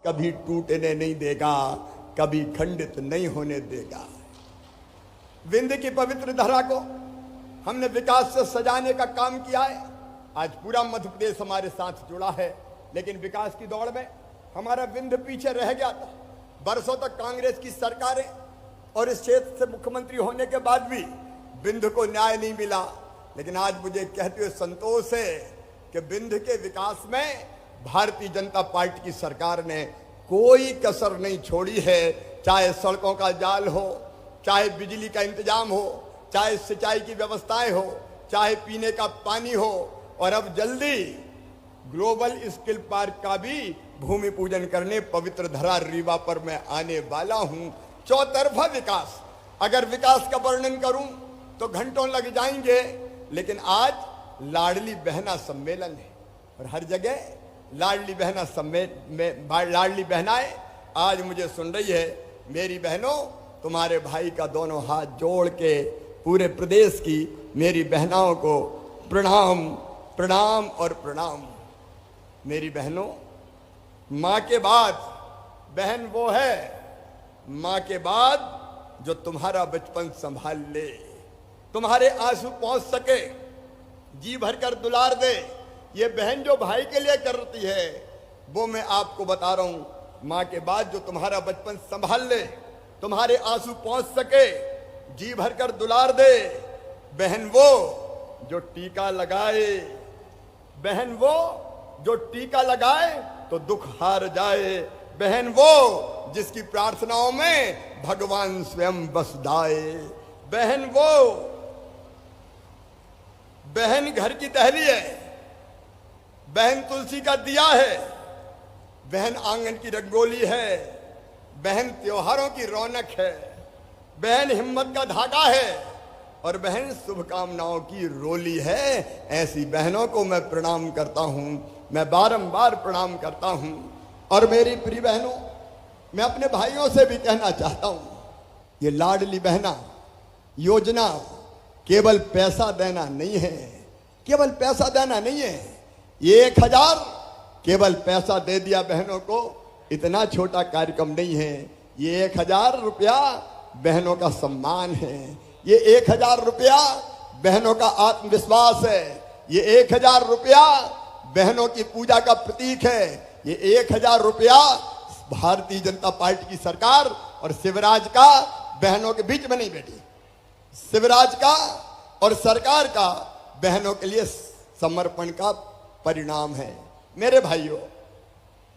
कभी टूटने नहीं देगा, कभी खंडित नहीं होने देगा। विंध्य की पवित्र धरा को हमने विकास से सजाने का काम किया है। आज पूरा मध्य प्रदेश हमारे साथ जुड़ा है, लेकिन विकास की दौड़ में हमारा विंध्य पीछे रह गया था। बरसों तक कांग्रेस की सरकारें और इस क्षेत्र से मुख्यमंत्री होने के बाद भी विंध्य को न्याय नहीं मिला। लेकिन आज मुझे कहते हुए संतोष है कि विंध्य के विकास में भारतीय जनता पार्टी की सरकार ने कोई कसर नहीं छोड़ी है। चाहे सड़कों का जाल हो, चाहे बिजली का इंतजाम हो, चाहे सिंचाई की व्यवस्थाएं हो, चाहे पीने का पानी हो, और अब जल्दी ग्लोबल स्किल पार्क का भी भूमि पूजन करने पवित्र धरा रीवा पर मैं आने वाला हूं। चौतरफा विकास, अगर विकास का वर्णन करूं तो घंटों लग जाएंगे, लेकिन आज लाडली बहना सम्मेलन है और हर जगह लाडली बहनाएं आज मुझे सुन रही है। मेरी बहनों, तुम्हारे भाई का दोनों हाथ जोड़ के पूरे प्रदेश की मेरी बहनाओं को प्रणाम, प्रणाम और प्रणाम। मेरी बहनों, मां के बाद बहन वो है, मां के बाद जो तुम्हारा बचपन संभाल ले, तुम्हारे आंसू पहुंच सके, जी भरकर दुलार दे। ये बहन जो भाई के लिए करती है, वो मैं आपको बता रहा हूं, मां के बाद जो तुम्हारा बचपन संभाल ले, तुम्हारे आंसू पहुंच सके, जी भरकर दुलार दे, बहन वो जो टीका लगाए, बहन वो जो टीका लगाए तो दुख हार जाए, बहन वो जिसकी प्रार्थनाओं में भगवान स्वयं बस जाए, बहन वो, बहन घर की टहली है, बहन तुलसी का दिया है, बहन आंगन की रंगोली है, बहन त्योहारों की रौनक है, बहन हिम्मत का धागा है और बहन शुभकामनाओं की रोली है। ऐसी बहनों को मैं प्रणाम करता हूं, मैं बारंबार प्रणाम करता हूं। और मेरी प्रिय बहनों, मैं अपने भाइयों से भी कहना चाहता हूं, ये लाडली बहना योजना केवल पैसा देना नहीं है, केवल पैसा देना नहीं है। ये 1000 केवल पैसा दे दिया बहनों को, इतना छोटा कार्यक्रम नहीं है। ये 1000 रुपया बहनों का सम्मान है, ये 1000 रुपया बहनों का आत्मविश्वास है, ये 1000 रुपया बहनों की पूजा का प्रतीक है, ये 1000 रुपया भारतीय जनता पार्टी की सरकार और शिवराज का बहनों के बीच में नहीं बैठी, शिवराज का और सरकार का बहनों के लिए समर्पण का परिणाम है। मेरे भाइयों,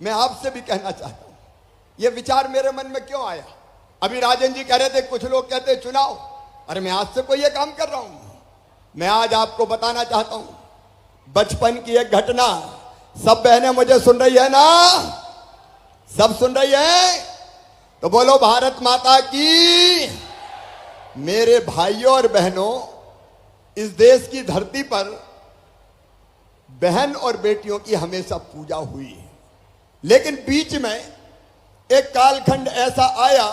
मैं आपसे भी कहना चाहता हूं, यह विचार मेरे मन में क्यों आया? अभी राजन जी कह रहे थे, कुछ लोग कहते चुनाव, अरे मैं आज से कोई ये काम कर रहा हूं। मैं आज आपको बताना चाहता हूं बचपन की एक घटना। सब बहनें मुझे सुन रही है ना? सब सुन रही है? तो बोलो भारत माता की। मेरे भाइयों और बहनों, इस देश की धरती पर बहन और बेटियों की हमेशा पूजा हुई है, लेकिन बीच में एक कालखंड ऐसा आया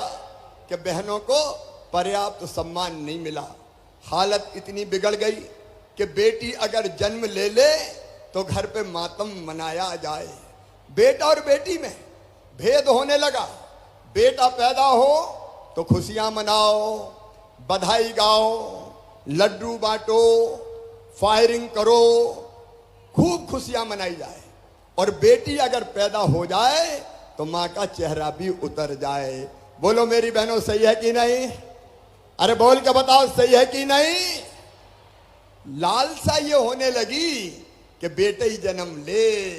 कि बहनों को पर्याप्त सम्मान नहीं मिला। हालत इतनी बिगड़ गई कि बेटी अगर जन्म ले ले तो घर पे मातम मनाया जाए। बेटा और बेटी में भेद होने लगा। बेटा पैदा हो तो खुशियां मनाओ, बधाई गाओ, लड्डू बांटो, फायरिंग करो, खूब खुशियां मनाई जाए। और बेटी अगर पैदा हो जाए तो मां का चेहरा भी उतर जाए। बोलो मेरी बहनों, सही है कि नहीं? अरे बोल के बताओ, सही है कि नहीं? लालसा ये होने लगी कि बेटे ही जन्म ले,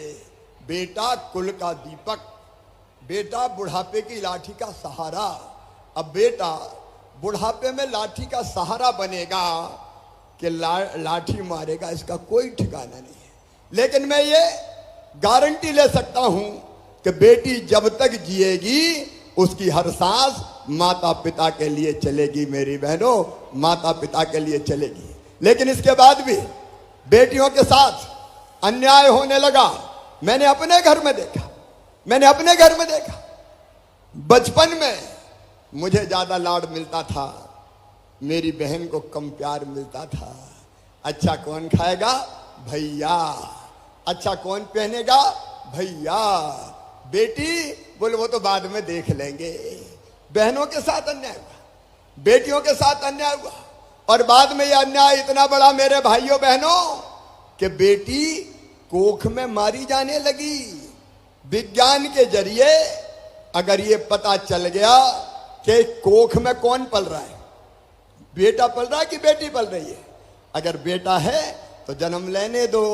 बेटा कुल का दीपक, बेटा बुढ़ापे की लाठी का सहारा। अब बेटा बुढ़ापे में लाठी का सहारा बनेगा कि लाठी मारेगा, इसका कोई ठिकाना नहीं है। लेकिन मैं ये गारंटी ले सकता हूं कि बेटी जब तक जिएगी उसकी हर सांस माता पिता के लिए चलेगी। मेरी बहनों, माता पिता के लिए चलेगी। लेकिन इसके बाद भी बेटियों के साथ अन्याय होने लगा। मैंने अपने घर में देखा, मैंने अपने घर में देखा। बचपन में मुझे ज्यादा लाड मिलता था, मेरी बहन को कम प्यार मिलता था। अच्छा कौन खाएगा? भैया। अच्छा कौन पहनेगा? भैया। बेटी बोले वो तो बाद में देख लेंगे। बहनों के साथ अन्याय हुआ, बेटियों के साथ अन्याय हुआ, और बाद में यह अन्याय इतना बड़ा मेरे भाइयों बहनों कि बेटी कोख में मारी जाने लगी। विज्ञान के जरिए अगर ये पता चल गया कि कोख में कौन पल रहा है, बेटा पल रहा है कि बेटी पल रही है, अगर बेटा है तो जन्म लेने दो,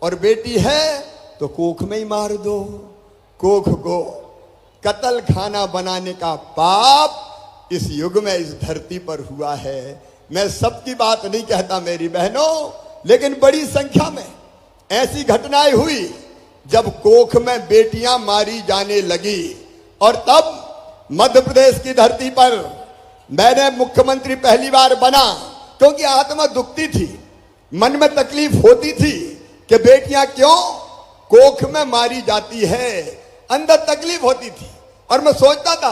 और बेटी है तो कोख में ही मार दो। कोख को कत्ल खाना बनाने का पाप इस युग में इस धरती पर हुआ है। मैं सबकी बात नहीं कहता मेरी बहनों, लेकिन बड़ी संख्या में ऐसी घटनाएं हुई जब कोख में बेटियां मारी जाने लगी। और तब मध्य प्रदेश की धरती पर मैंने मुख्यमंत्री पहली बार बना, क्योंकि आत्मा दुखती थी, मन में तकलीफ होती थी कि बेटियां क्यों कोख में मारी जाती है, अंदर तकलीफ होती थी। और मैं सोचता था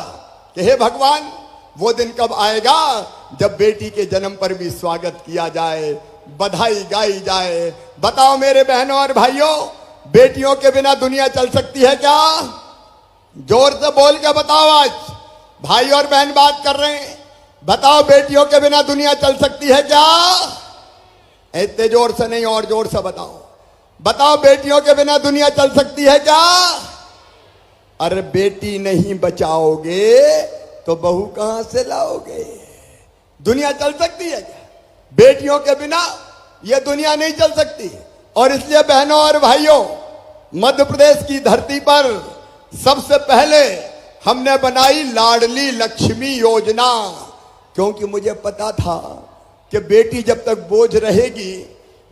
कि हे भगवान, वो दिन कब आएगा जब बेटी के जन्म पर भी स्वागत किया जाए, बधाई गाई जाए। बताओ मेरे बहनों और भाइयों, बेटियों के बिना दुनिया चल सकती है क्या? जोर से बोल के बताओ। आज भाई और बहन बात कर रहे हैं, बताओ बेटियों के बिना दुनिया चल सकती है क्या? इतने जोर से नहीं, और जोर से बताओ। बताओ बेटियों के बिना दुनिया चल सकती है क्या? अरे बेटी नहीं बचाओगे तो बहू कहां से लाओगे? दुनिया चल सकती है क्या? बेटियों के बिना यह दुनिया नहीं चल सकती। और इसलिए बहनों और भाइयों, मध्य प्रदेश की धरती पर सबसे पहले हमने बनाई लाडली लक्ष्मी योजना, क्योंकि मुझे पता था कि बेटी जब तक बोझ रहेगी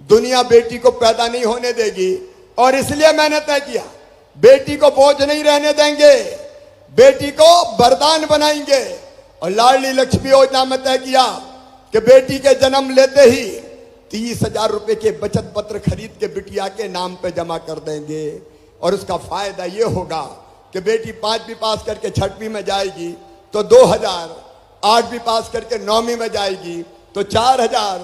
दुनिया बेटी को पैदा नहीं होने देगी। और इसलिए मैंने तय किया बेटी को बोझ नहीं रहने देंगे, बेटी को वरदान बनाएंगे। और लाडली लक्ष्मी योजना में तय किया कि बेटी के जन्म लेते ही 30,000 रुपए के बचत पत्र खरीद के बिटिया के नाम पे जमा कर देंगे। और उसका फायदा ये होगा कि बेटी 5वीं पास करके 6वीं में जाएगी तो 2,000, 8वीं पास करके 9वीं में जाएगी तो 4,000,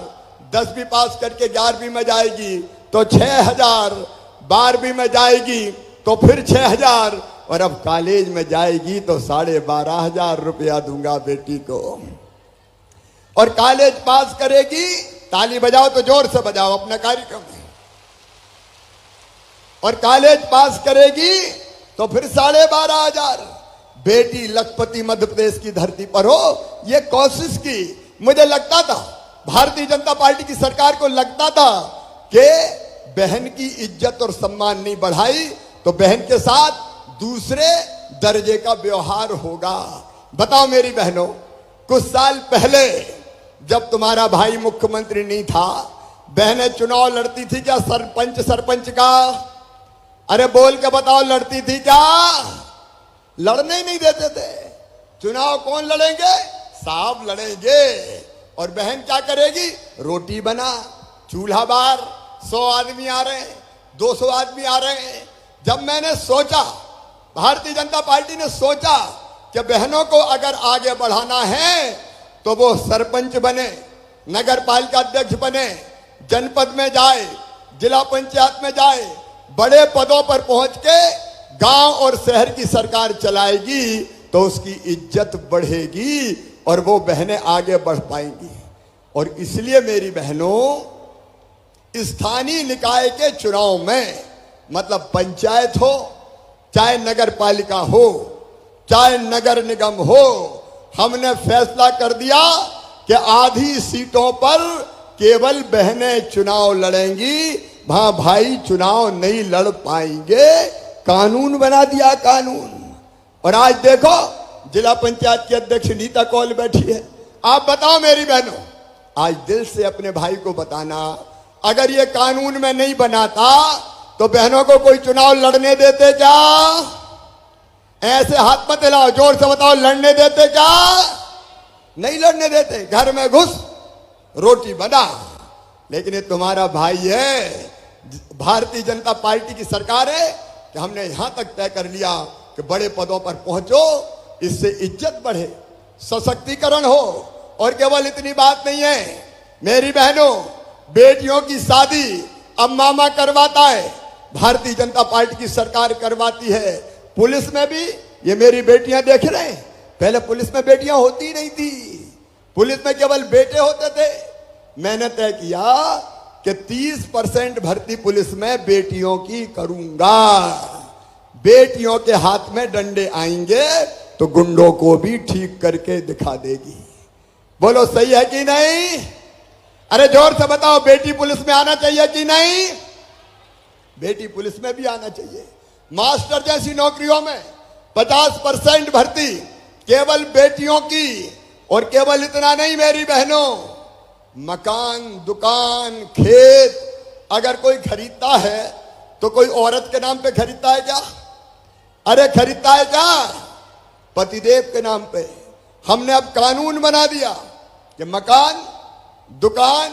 10वीं पास करके 11वीं में जाएगी तो 6,000, 12वीं में जाएगी तो फिर 6,000, और अब कॉलेज में जाएगी तो 12,500 रुपया दूंगा बेटी को। और कॉलेज पास करेगी, ताली बजाओ तो जोर से बजाओ अपना कार्यक्रम में, और कॉलेज पास करेगी तो फिर 12,500। बेटी लखपति मध्य प्रदेश की धरती पर हो, ये कोशिश की। मुझे लगता था, भारतीय जनता पार्टी की सरकार को लगता था कि बहन की इज्जत और सम्मान नहीं बढ़ाई तो बहन के साथ दूसरे दर्जे का व्यवहार होगा। बताओ मेरी बहनों, कुछ साल पहले जब तुम्हारा भाई मुख्यमंत्री नहीं था, बहनें चुनाव लड़ती थी क्या सरपंच का? अरे बोल के बताओ, लड़ती थी क्या? लड़ने ही नहीं देते थे। चुनाव कौन लड़ेंगे? साहब लड़ेंगे। और बहन क्या करेगी? रोटी बना, चूल्हा बार, 100 आदमी आ रहे हैं, 200 आदमी आ रहे हैं। जब मैंने सोचा, भारतीय जनता पार्टी ने सोचा कि बहनों को अगर आगे बढ़ाना है तो वो सरपंच बने, नगर पालिका अध्यक्ष बने, जनपद में जाए, जिला पंचायत में जाए, बड़े पदों पर पहुंच के गांव और शहर की सरकार चलाएगी तो उसकी इज्जत बढ़ेगी और वो बहनें आगे बढ़ पाएंगी। और इसलिए मेरी बहनों, स्थानीय निकाय के चुनाव में, मतलब पंचायत हो, चाहे नगर पालिका हो, चाहे नगर निगम हो, हमने फैसला कर दिया कि आधी सीटों पर केवल बहनें चुनाव लड़ेंगी, वहां भाई चुनाव नहीं लड़ पाएंगे। कानून बना दिया, कानून। और आज देखो, जिला पंचायत की अध्यक्ष नीता कौल बैठी है। आप बताओ मेरी बहनों, आज दिल से अपने भाई को बताना, अगर ये कानून में नहीं बनाता तो बहनों को कोई चुनाव लड़ने देते क्या? ऐसे हाथ मत हिलाओ, जोर से बताओ, लड़ने देते क्या? नहीं लड़ने देते। घर में घुस, रोटी बना। लेकिन ये तुम्हारा भाई है, भारतीय जनता पार्टी की सरकार है कि हमने यहां तक तय कर लिया कि बड़े पदों पर पहुंचो, इससे इज्जत बढ़े, सशक्तिकरण हो। और केवल इतनी बात नहीं है मेरी बहनों, बेटियों की शादी अब मामा करवाता है, भारतीय जनता पार्टी की सरकार करवाती है। पुलिस में भी ये मेरी बेटियां देख रहे हैं, पहले पुलिस में बेटियां होती नहीं थी, पुलिस में केवल बेटे होते थे। मैंने तय किया कि 30% भर्ती पुलिस में बेटियों की करूंगा। बेटियों के हाथ में डंडे आएंगे तो गुंडों को भी ठीक करके दिखा देगी। बोलो सही है कि नहीं? अरे जोर से बताओ, बेटी पुलिस में आना चाहिए कि नहीं? बेटी पुलिस में भी आना चाहिए। मास्टर जैसी नौकरियों में 50% भर्ती केवल बेटियों की। और केवल इतना नहीं मेरी बहनों, मकान, दुकान, खेत अगर कोई खरीदता है तो कोई औरत के नाम पे खरीदता है क्या? अरे खरीदता है क्या? पतिदेव के नाम पे। हमने अब कानून बना दिया कि मकान, दुकान,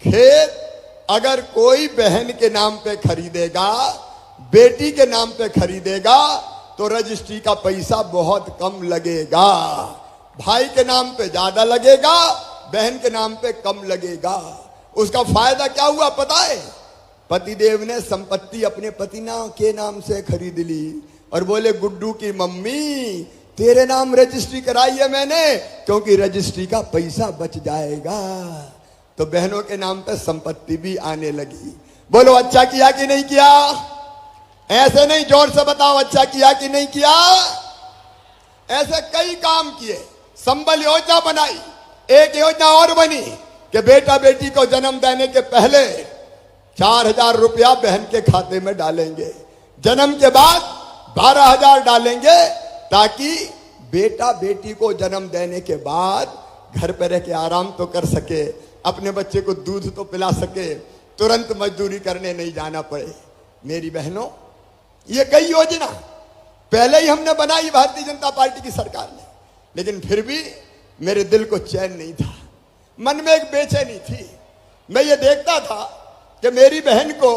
खेत अगर कोई बहन के नाम पे खरीदेगा, बेटी के नाम पे खरीदेगा तो रजिस्ट्री का पैसा बहुत कम लगेगा। भाई के नाम पे ज्यादा लगेगा, बहन के नाम पे कम लगेगा। उसका फायदा क्या हुआ पता है? पतिदेव ने संपत्ति अपने पति के नाम से खरीद ली और बोले, गुड्डू की मम्मी तेरे नाम रजिस्ट्री कराई है मैंने, क्योंकि रजिस्ट्री का पैसा बच जाएगा। तो बहनों के नाम पे संपत्ति भी आने लगी। बोलो अच्छा किया कि नहीं किया? ऐसे नहीं, जोर से बताओ, अच्छा किया कि नहीं किया? ऐसे कई काम किए। संबल योजना बनाई। एक योजना और बनी कि बेटा बेटी को जन्म देने के पहले 4,000 रुपया बहन के खाते में डालेंगे, जन्म के बाद 12,000 डालेंगे, ताकि बेटा बेटी को जन्म देने के बाद घर पर रह के आराम तो कर सके, अपने बच्चे को दूध तो पिला सके, तुरंत मजदूरी करने नहीं जाना पड़े। मेरी बहनों, ये कई योजना पहले ही हमने बनाई भारतीय जनता पार्टी की सरकार ने, लेकिन फिर भी मेरे दिल को चैन नहीं था, मन में एक बेचैनी थी। मैं ये देखता था कि मेरी बहन को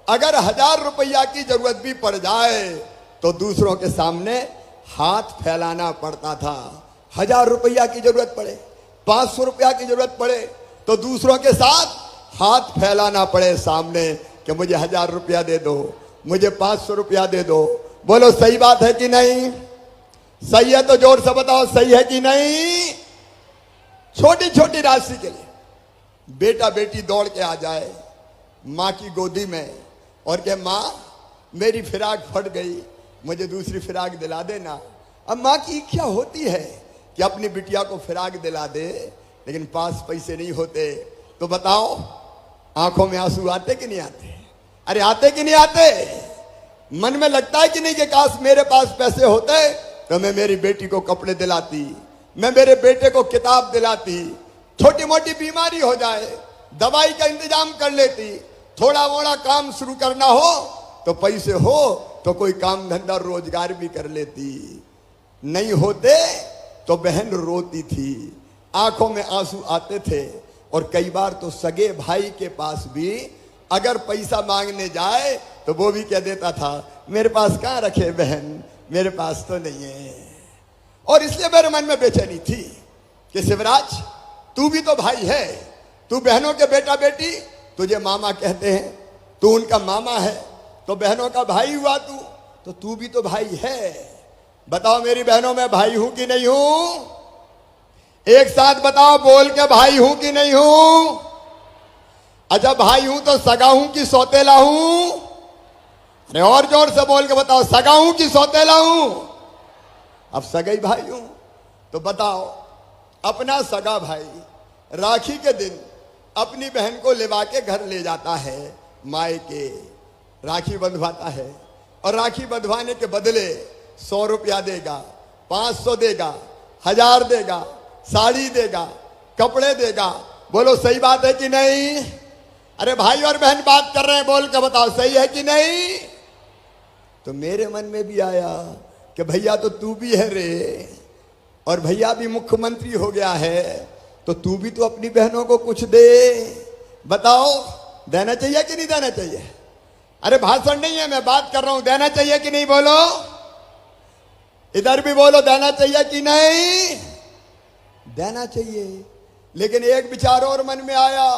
अगर 1,000 रुपया की जरूरत भी पड़ जाए तो दूसरों के सामने हाथ फैलाना पड़ता था। 1,000 रुपया की जरूरत पड़े, 500 रुपया की जरूरत पड़े तो दूसरों के साथ हाथ फैलाना पड़े सामने कि मुझे 1,000 रुपया दे दो, मुझे 500 रुपया दे दो। बोलो सही बात है कि नहीं? सही है तो जोर से बताओ, सही है कि नहीं? छोटी छोटी राशि के लिए बेटा बेटी दौड़ के आ जाए माँ की गोदी में और कहे, माँ मेरी फिराक फट गई, मुझे दूसरी फिराक दिला देना। अब माँ की इच्छा होती है कि अपनी बिटिया को फिराक दिला दे, लेकिन पास पैसे नहीं होते। तो बताओ, आंखों में आंसू आते कि नहीं आते? अरे आते कि नहीं आते? मन में लगता है कि नहीं कि काश मेरे पास पैसे होते तो मैं मेरी बेटी को कपड़े दिलाती, मैं मेरे बेटे को किताब दिलाती, छोटी मोटी बीमारी हो जाए दवाई का इंतजाम कर लेती, थोड़ा मोड़ा काम शुरू करना हो तो पैसे हो तो कोई काम धंधा रोजगार भी कर लेती। नहीं होते तो बहन रोती थी, आंखों में आंसू आते थे। और कई बार तो सगे भाई के पास भी अगर पैसा मांगने जाए तो वो भी कह देता था, मेरे पास कहाँ रखे बहन, मेरे पास तो नहीं है। और इसलिए मेरे मन में बेचैनी थी कि शिवराज, तू भी तो भाई है, तू बहनों के बेटा बेटी, तुझे मामा कहते हैं, तू उनका मामा है तो बहनों का भाई हुआ तो तू भी तो भाई है। बताओ मेरी बहनों, मैं भाई हूं कि नहीं हूं? एक साथ बताओ बोल के, भाई हूं कि नहीं हूं? अच्छा भाई हूं तो सगा हूं कि सौतेला हूं? अरे और जोर से बोल के बताओ, सगा हूं कि सौतेला हूं? अब सगाई भाई हूं तो बताओ, अपना सगा भाई राखी के दिन अपनी बहन को लिवा के घर ले जाता है, मायके राखी बंधवाता है, और राखी बंधवाने के बदले 100 रुपया देगा, 500 देगा, 1000 देगा, साड़ी देगा, कपड़े देगा। बोलो सही बात है कि नहीं? अरे भाई और बहन बात कर रहे हैं, बोल के बताओ सही है कि नहीं? तो मेरे मन में भी आया कि भैया तो तू भी है रे, और भैया भी मुख्यमंत्री हो गया है, तो तू भी तो अपनी बहनों को कुछ दे। बताओ देना चाहिए कि नहीं देना चाहिए? अरे भाषण नहीं है, मैं बात कर रहा हूं, देना चाहिए कि नहीं? बोलो, इधर भी बोलो, देना चाहिए कि नहीं? देना चाहिए। लेकिन एक विचार और मन में आया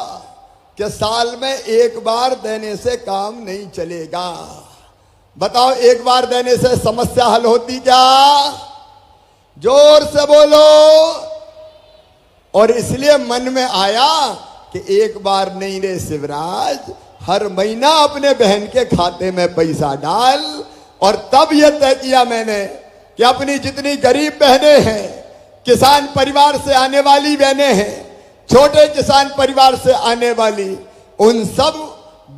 कि साल में एक बार देने से काम नहीं चलेगा। बताओ, एक बार देने से समस्या हल होती क्या? जोर से बोलो। और इसलिए मन में आया कि एक बार नहीं रे शिवराज, हर महीना अपने बहन के खाते में पैसा डाल। और तब यह तय किया मैंने कि अपनी जितनी गरीब बहनें हैं, किसान परिवार से आने वाली बहनें हैं, छोटे किसान परिवार से आने वाली, उन सब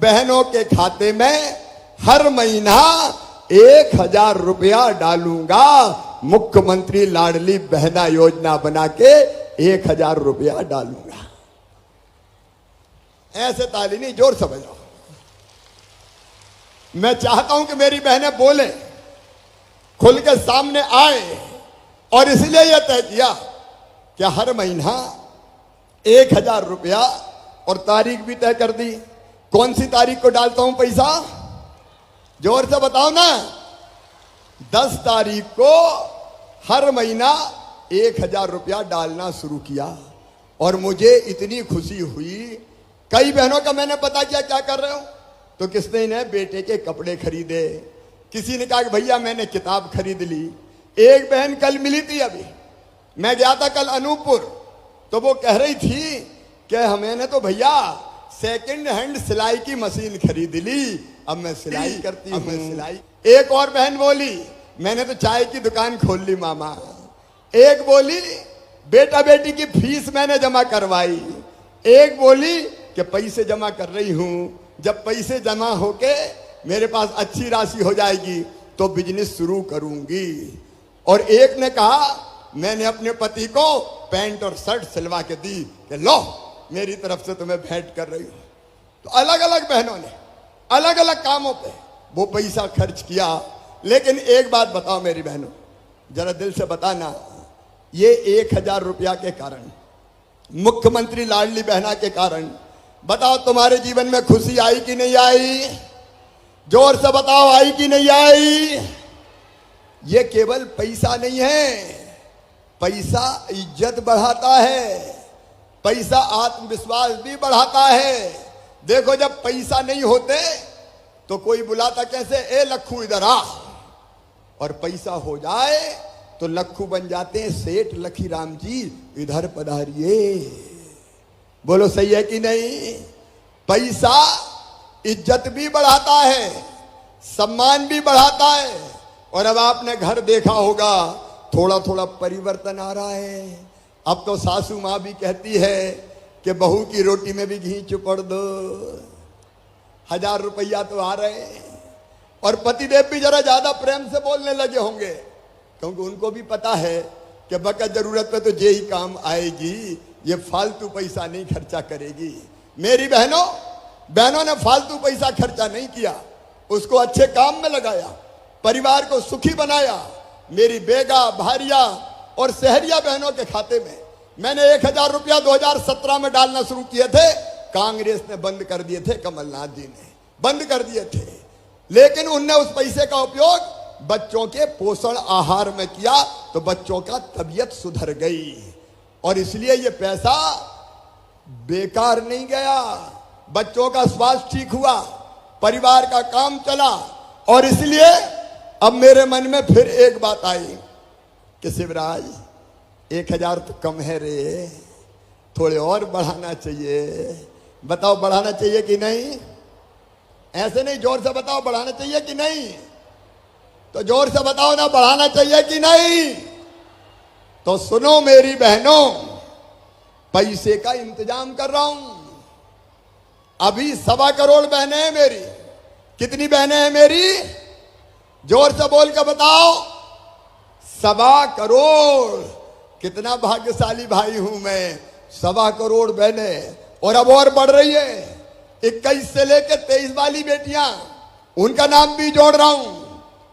बहनों के खाते में हर महीना 1,000 रुपया डालूंगा। मुख्यमंत्री लाडली बहना योजना बना के 1,000 रुपया डालूंगा। ऐसे ताली नहीं, जोर से बजाओ। मैं चाहता हूं कि मेरी बहनें बोले, खुल के सामने आए। और इसलिए यह तय किया कि हर महीना 1,000 रुपया, और तारीख भी तय कर दी। कौन सी तारीख को डालता हूं पैसा? जोर से बताओ ना। 10 तारीख को हर महीना 1,000 रुपया डालना शुरू किया। और मुझे इतनी खुशी हुई। कई बहनों का मैंने पता किया क्या कर रहे हो, तो किसने ने बेटे के कपड़े खरीदे, किसी ने कहा कि भैया मैंने किताब खरीद ली। एक बहन कल मिली थी, अभी मैं गया था कल अनूपपुर, तो वो कह रही थी कि मैंने तो भैया सेकंड हैंड सिलाई की मशीन खरीद ली, अब मैं सिलाई करती हूँ। सिलाई। एक और बहन बोली मैंने तो चाय की दुकान खोल ली मामा। एक बोली बेटा बेटी की फीस मैंने जमा करवाई। एक बोली कि पैसे जमा कर रही हूं, जब पैसे जमा होके मेरे पास अच्छी राशि हो जाएगी तो बिजनेस शुरू करूंगी। और एक ने कहा मैंने अपने पति को पैंट और शर्ट सिलवा के दी कि लो मेरी तरफ से तुम्हें भेंट कर रही हूं। तो अलग अलग बहनों ने अलग अलग कामों पे वो पैसा खर्च किया। लेकिन एक बात बताओ मेरी बहनों, जरा दिल से बताना, ये 1,000 रुपया के कारण, मुख्यमंत्री लाडली बहना के कारण, बताओ तुम्हारे जीवन में खुशी आई कि नहीं आई? जोर से बताओ, आई कि नहीं आई? ये केवल पैसा नहीं है, पैसा इज्जत बढ़ाता है, पैसा आत्मविश्वास भी बढ़ाता है। देखो जब पैसा नहीं होते तो कोई बुलाता कैसे, ए लखू इधर आ, और पैसा हो जाए तो लखू बन जाते हैं सेठ लखीराम जी इधर पधारिए। बोलो सही है कि नहीं? पैसा इज्जत भी बढ़ाता है, सम्मान भी बढ़ाता है। और अब आपने घर देखा होगा थोड़ा थोड़ा परिवर्तन आ रहा है। अब तो सासू माँ भी कहती है कि बहू की रोटी में भी घी चुपड़ दो। 1,000 रुपया तो आ रहे हैं। और पतिदेव भी जरा ज्यादा प्रेम से बोलने लगे होंगे, क्योंकि उनको भी पता है कि बकत जरूरत पे तो ये ही काम आएगी, ये फालतू पैसा नहीं खर्चा करेगी। मेरी बहनों ने फालतू पैसा खर्चा नहीं किया, उसको अच्छे काम में लगाया, परिवार को सुखी बनाया। मेरी बेगा, भारिया और सहरिया बहनों के खाते में मैंने 1,000 रुपया 2017 में डालना शुरू किए थे। कांग्रेस ने बंद कर दिए थे, कमलनाथ जी ने बंद कर दिए थे। लेकिन उनने उस पैसे का उपयोग बच्चों के पोषण आहार में किया, तो बच्चों का तबीयत सुधर गई। और इसलिए ये पैसा बेकार नहीं गया, बच्चों का स्वास्थ्य ठीक हुआ, परिवार का काम चला। और इसलिए अब मेरे मन में फिर एक बात आई कि शिवराज 1,000 तो कम है रे, थोड़े और बढ़ाना चाहिए। बताओ बढ़ाना चाहिए कि नहीं? ऐसे नहीं, जोर से बताओ बढ़ाना चाहिए कि नहीं? तो जोर से बताओ ना, बढ़ाना चाहिए कि नहीं? तो सुनो मेरी बहनों, पैसे का इंतजाम कर रहा हूं। अभी 1.25 करोड़ बहनें हैं मेरी। कितनी बहनें हैं मेरी? जोर से बोल के बताओ। 1.25 करोड़। कितना भाग्यशाली भाई हूं मैं, 1.25 करोड़ बहनें। और अब और बढ़ रही है। 21 से लेकर 23 वाली बेटियां, उनका नाम भी जोड़ रहा हूं।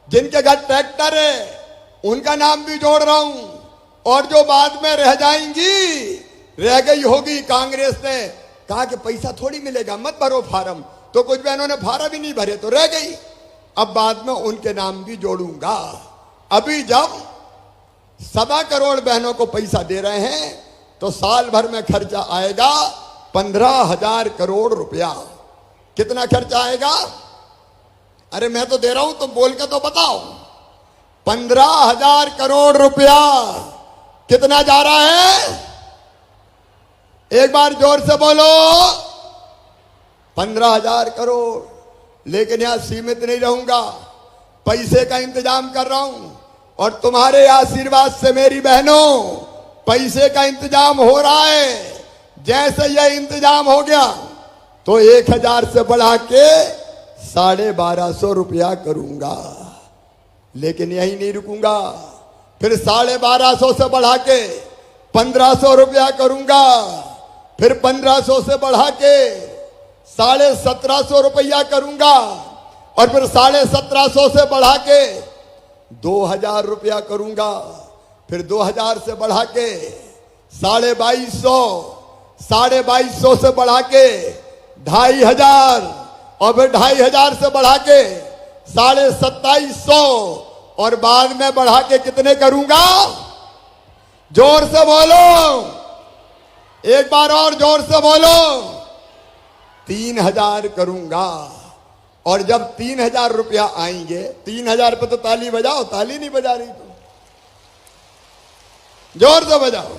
जिनके घर ट्रैक्टर है उनका नाम भी जोड़ रहा हूं। और जो बाद में रह जाएंगी, रह गई होगी, कांग्रेस ने कहा कि पैसा थोड़ी मिलेगा, मत भरो फार्म, तो कुछ बहनों ने फार्म ही नहीं भरे तो रह गई। अब बाद में उनके नाम भी जोड़ूंगा। अभी जब 1.25 करोड़ बहनों को पैसा दे रहे हैं तो साल भर में खर्चा आएगा 15,000 करोड़ रुपया। कितना खर्चा आएगा? अरे मैं तो दे रहा हूं, तुम बोल के तो बताओ। 15,000 करोड़ रुपया कितना जा रहा है? एक बार जोर से बोलो। 15,000 करोड़। लेकिन यहां सीमित नहीं रहूंगा, पैसे का इंतजाम कर रहा हूं और तुम्हारे आशीर्वाद से मेरी बहनों पैसे का इंतजाम हो रहा है। जैसे यह इंतजाम हो गया तो 1,000 से बढ़ा के 1,250 रुपया करूंगा। लेकिन यही नहीं रुकूंगा, फिर 1,250 से बढ़ा के 1,500 रुपया करूंगा, फिर 1,500 से बढ़ा के 1,750 रुपया करूंगा और फिर 1,750 से बढ़ा के 2,000 रुपया करूंगा, फिर 2,000 से बढ़ा के 2,250, 2,250 से बढ़ा के 2,500 और फिर 2,500 से बढ़ा के 2,2750 और बाद में बढ़ा के कितने करूंगा? जोर से बोलो, एक बार और जोर से बोलो। 3,000 करूंगा। और जब 3,000 रुपया आएंगे, 3,000 पे तो ताली बजाओ, ताली नहीं बजा रही तो जोर से बजाओ।